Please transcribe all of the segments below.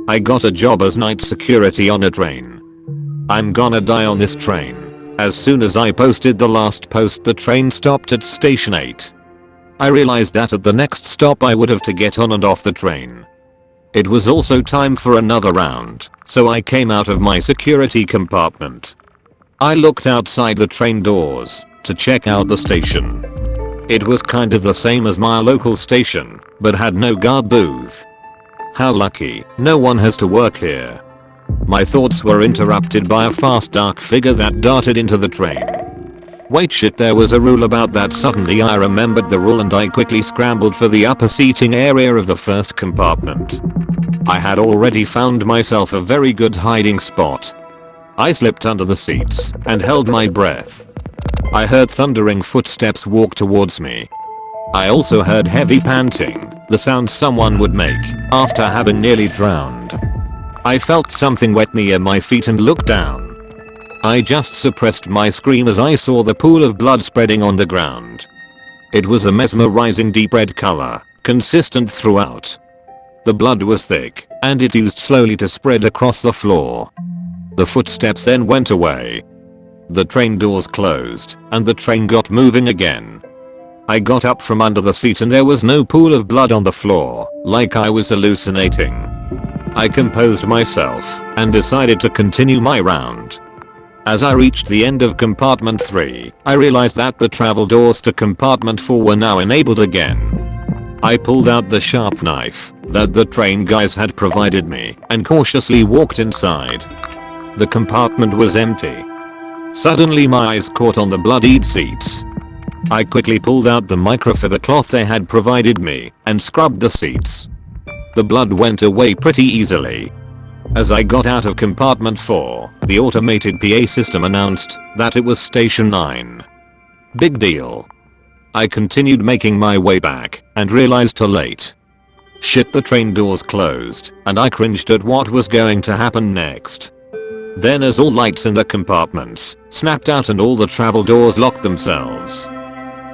I got a job as night security on a train. I'm gonna die on this train. As soon as I posted the last post, the train stopped at station 8. I realized that at the next stop I would have to get on and off the train. It was also time for another round, so I came out of my security compartment. I looked outside the train doors to check out the station. It was kind of the same as my local station, but had no guard booth. How lucky, no one has to work here. My thoughts were interrupted by a fast dark figure that darted into the train. Wait, shit, there was a rule about that. Suddenly I remembered the rule and I quickly scrambled for the upper seating area of the first compartment. I had already found myself a very good hiding spot. I slipped under the seats and held my breath. I heard thundering footsteps walk towards me. I also heard heavy panting, the sound someone would make after having nearly drowned. I felt something wet near my feet and looked down. I just suppressed my scream as I saw the pool of blood spreading on the ground. It was a mesmerizing deep red color, consistent throughout. The blood was thick, and it used slowly to spread across the floor. The footsteps then went away. The train doors closed, and the train got moving again. I got up from under the seat and there was no pool of blood on the floor, like I was hallucinating. I composed myself and decided to continue my round. As I reached the end of compartment 3, I realized that the travel doors to compartment 4 were now enabled again. I pulled out the sharp knife that the train guys had provided me and cautiously walked inside. The compartment was empty. Suddenly my eyes caught on the bloodied seats. I quickly pulled out the microfiber cloth they had provided me and scrubbed the seats. The blood went away pretty easily. As I got out of compartment 4, the automated PA system announced that it was station 9. Big deal. I continued making my way back and realized too late. Shit, the train doors closed and I cringed at what was going to happen next. Then as all lights in the compartments snapped out and all the travel doors locked themselves,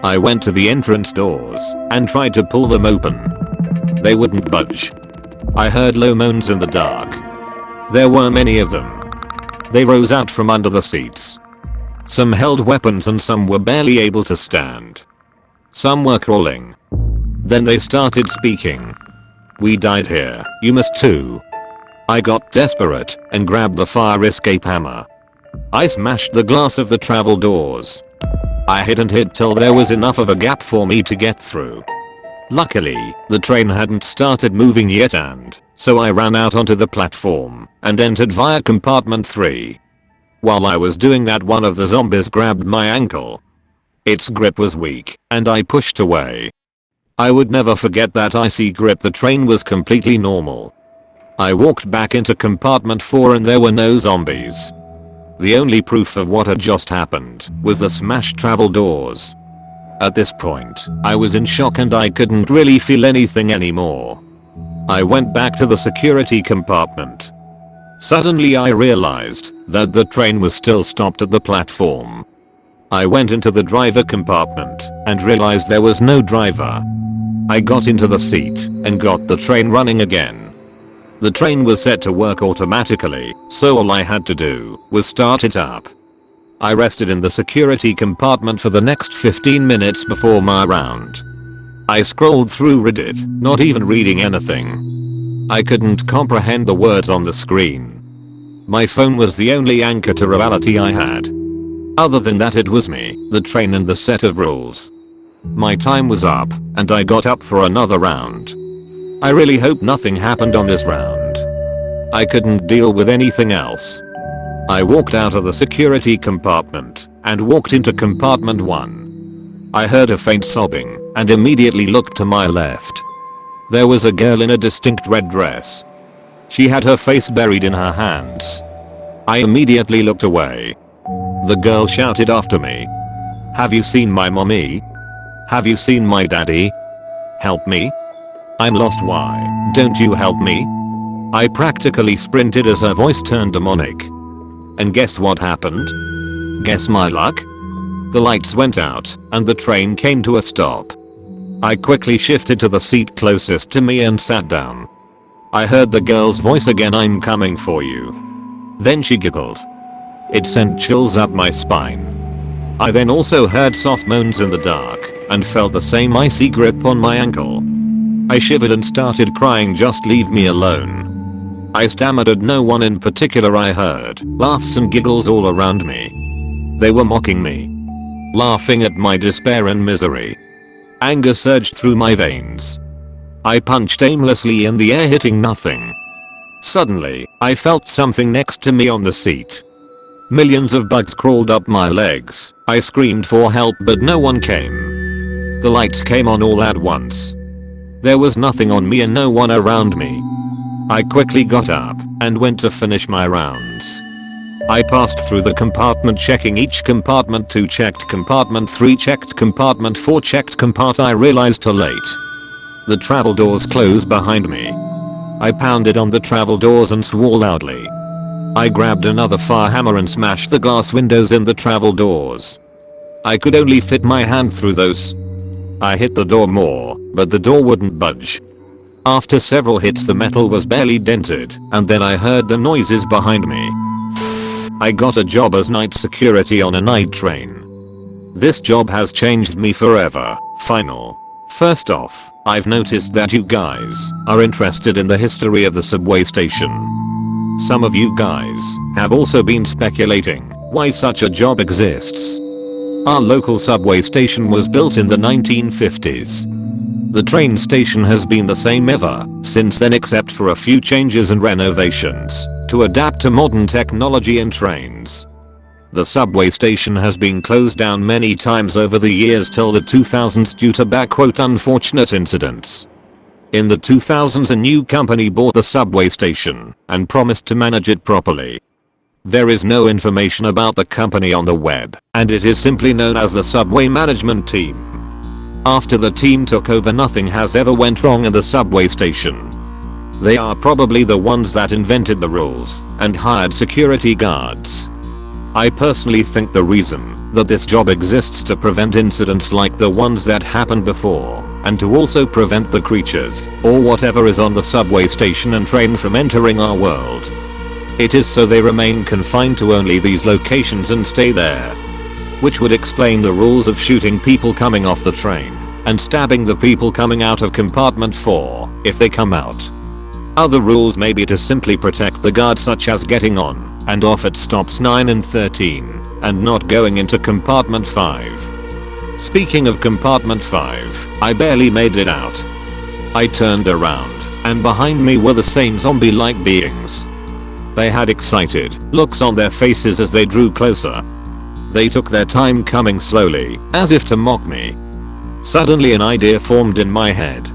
I went to the entrance doors and tried to pull them open. They wouldn't budge. I heard low moans in the dark. There were many of them. They rose out from under the seats. Some held weapons and some were barely able to stand. Some were crawling. Then they started speaking. "We died here, you must too." I got desperate and grabbed the fire escape hammer. I smashed the glass of the travel doors. I hit and hit till there was enough of a gap for me to get through. Luckily, the train hadn't started moving yet, and so I ran out onto the platform and entered via compartment 3. While I was doing that, one of the zombies grabbed my ankle. Its grip was weak and I pushed away. I would never forget that icy grip. The train was completely normal. I walked back into compartment 4 and there were no zombies. The only proof of what had just happened was the smashed travel doors. At this point, I was in shock and I couldn't really feel anything anymore. I went back to the security compartment. Suddenly I realized that the train was still stopped at the platform. I went into the driver compartment and realized there was no driver. I got into the seat and got the train running again. The train was set to work automatically, so all I had to do was start it up. I rested in the security compartment for the next 15 minutes before my round. I scrolled through Reddit, not even reading anything. I couldn't comprehend the words on the screen. My phone was the only anchor to reality I had. Other than that, it was me, the train, and the set of rules. My time was up, and I got up for another round. I really hope nothing happened on this round. I couldn't deal with anything else. I walked out of the security compartment and walked into compartment 1. I heard a faint sobbing and immediately looked to my left. There was a girl in a distinct red dress. She had her face buried in her hands. I immediately looked away. The girl shouted after me, "Have you seen my mommy? Have you seen my daddy? Help me. I'm lost, why don't you help me?" I practically sprinted as her voice turned demonic. And guess what happened? Guess my luck? The lights went out and the train came to a stop. I quickly shifted to the seat closest to me and sat down. I heard the girl's voice again, "I'm coming for you." Then she giggled. It sent chills up my spine. I then also heard soft moans in the dark and felt the same icy grip on my ankle. I shivered and started crying, "Just leave me alone." I stammered at no one in particular. I heard laughs and giggles all around me. They were mocking me, laughing at my despair and misery. Anger surged through my veins. I punched aimlessly in the air, hitting nothing. Suddenly, I felt something next to me on the seat. Millions of bugs crawled up my legs. I screamed for help, but no one came. The lights came on all at once. There was nothing on me and no one around me. I quickly got up and went to finish my rounds. I passed through the compartment, checking each compartment. 2 checked, compartment 3 checked, compartment 4 checked, I realized too late. The travel doors closed behind me. I pounded on the travel doors and swore loudly. I grabbed another fire hammer and smashed the glass windows in the travel doors. I could only fit my hand through those. I hit the door more, but the door wouldn't budge. After several hits, the metal was barely dented, and then I heard the noises behind me. I got a job as night security on a night train. This job has changed me forever. Final. First off, I've noticed that you guys are interested in the history of the subway station. Some of you guys have also been speculating why such a job exists. Our local subway station was built in the 1950s. The train station has been the same ever since then, except for a few changes and renovations to adapt to modern technology and trains. The subway station has been closed down many times over the years till the 2000s due to "unfortunate incidents." In the 2000s, a new company bought the subway station and promised to manage it properly. There is no information about the company on the web, and it is simply known as the subway management team. After the team took over, nothing has ever went wrong in the subway station. They are probably the ones that invented the rules and hired security guards. I personally think the reason that this job exists to prevent incidents like the ones that happened before, and to also prevent the creatures or whatever is on the subway station and train from entering our world. It is so they remain confined to only these locations and stay there. Which would explain the rules of shooting people coming off the train and stabbing the people coming out of compartment 4 if they come out. Other rules may be to simply protect the guards, such as getting on and off at stops 9 and 13 and not going into compartment 5. Speaking of compartment 5, I barely made it out. I turned around and behind me were the same zombie-like beings. They had excited looks on their faces as they drew closer. They took their time, coming slowly, as if to mock me. Suddenly an idea formed in my head.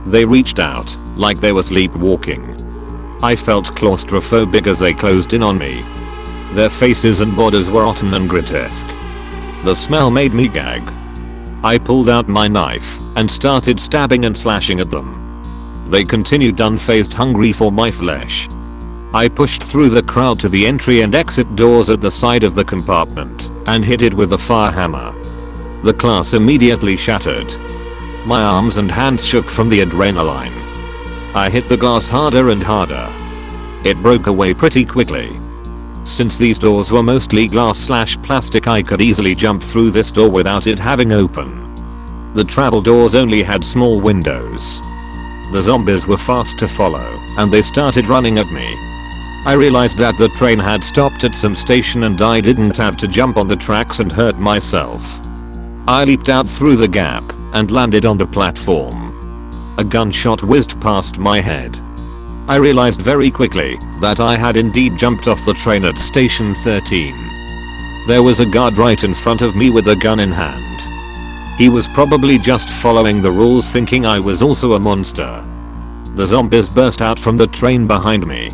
They reached out, like they were sleepwalking. I felt claustrophobic as they closed in on me. Their faces and bodies were rotten and grotesque. The smell made me gag. I pulled out my knife and started stabbing and slashing at them. They continued, unfazed, hungry for my flesh. I pushed through the crowd to the entry and exit doors at the side of the compartment and hit it with the fire hammer. The glass immediately shattered. My arms and hands shook from the adrenaline. I hit the glass harder and harder. It broke away pretty quickly. Since these doors were mostly glass/plastic, I could easily jump through this door without it having open. The travel doors only had small windows. The zombies were fast to follow, and they started running at me. I realized that the train had stopped at some station and I didn't have to jump on the tracks and hurt myself. I leaped out through the gap and landed on the platform. A gunshot whizzed past my head. I realized very quickly that I had indeed jumped off the train at station 13. There was a guard right in front of me with a gun in hand. He was probably just following the rules, thinking I was also a monster. The zombies burst out from the train behind me.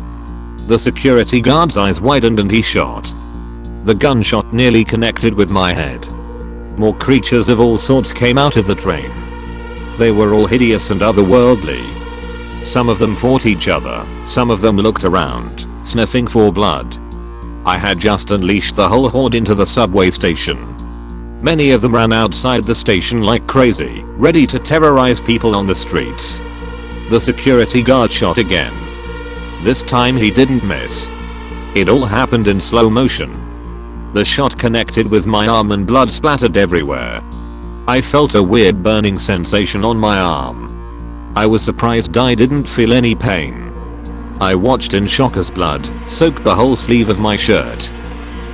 The security guard's eyes widened and he shot. The gunshot nearly connected with my head. More creatures of all sorts came out of the train. They were all hideous and otherworldly. Some of them fought each other, some of them looked around, sniffing for blood. I had just unleashed the whole horde into the subway station. Many of them ran outside the station like crazy, ready to terrorize people on the streets. The security guard shot again. This time he didn't miss. It all happened in slow motion. The shot connected with my arm and blood splattered everywhere. I felt a weird burning sensation on my arm. I was surprised I didn't feel any pain. I watched in shock as blood soaked the whole sleeve of my shirt.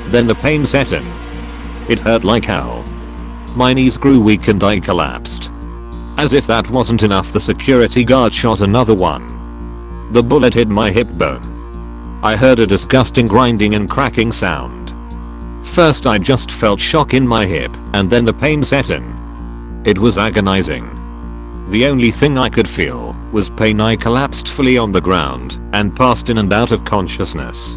Then the pain set in. It hurt like hell. My knees grew weak and I collapsed. As if that wasn't enough, the security guard shot another one. The bullet hit my hip bone. I heard a disgusting grinding and cracking sound. First I just felt shock in my hip, and then the pain set in. It was agonizing. The only thing I could feel was pain. I collapsed fully on the ground and passed in and out of consciousness.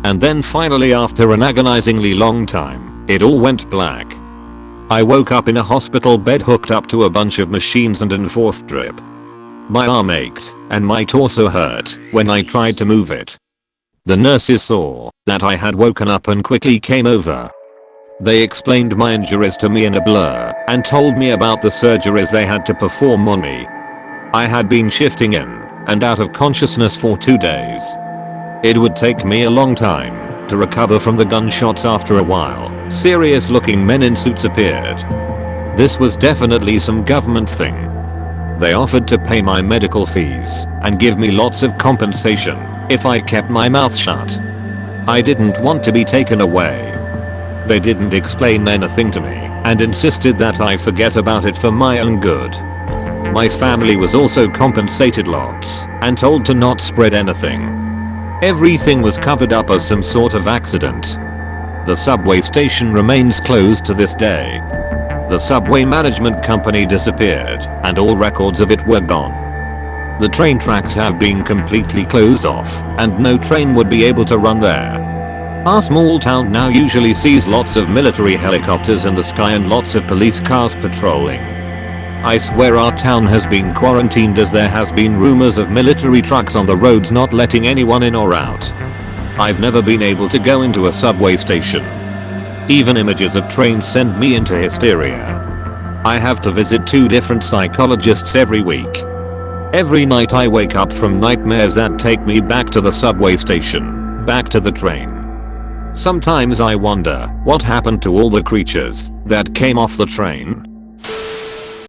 And then finally, after an agonizingly long time, it all went black. I woke up in a hospital bed hooked up to a bunch of machines and in fourth drip. My arm ached and my torso hurt when I tried to move it. The nurses saw that I had woken up and quickly came over. They explained my injuries to me in a blur and told me about the surgeries they had to perform on me. I had been shifting in and out of consciousness for 2 days. It would take me a long time to recover from the gunshots. After a while, serious looking men in suits appeared. This was definitely some government thing. They offered to pay my medical fees and give me lots of compensation if I kept my mouth shut. I didn't want to be taken away. They didn't explain anything to me and insisted that I forget about it for my own good. My family was also compensated lots and told to not spread anything. Everything was covered up as some sort of accident. The subway station remains closed to this day. The subway management company disappeared and all records of it were gone. The train tracks have been completely closed off and no train would be able to run there. Our small town now usually sees lots of military helicopters in the sky and lots of police cars patrolling. I swear our town has been quarantined as there has been rumors of military trucks on the roads not letting anyone in or out. I've never been able to go into a subway station. Even images of trains send me into hysteria. I have to visit 2 different psychologists every week. Every night I wake up from nightmares that take me back to the subway station, back to the train. Sometimes I wonder what happened to all the creatures that came off the train.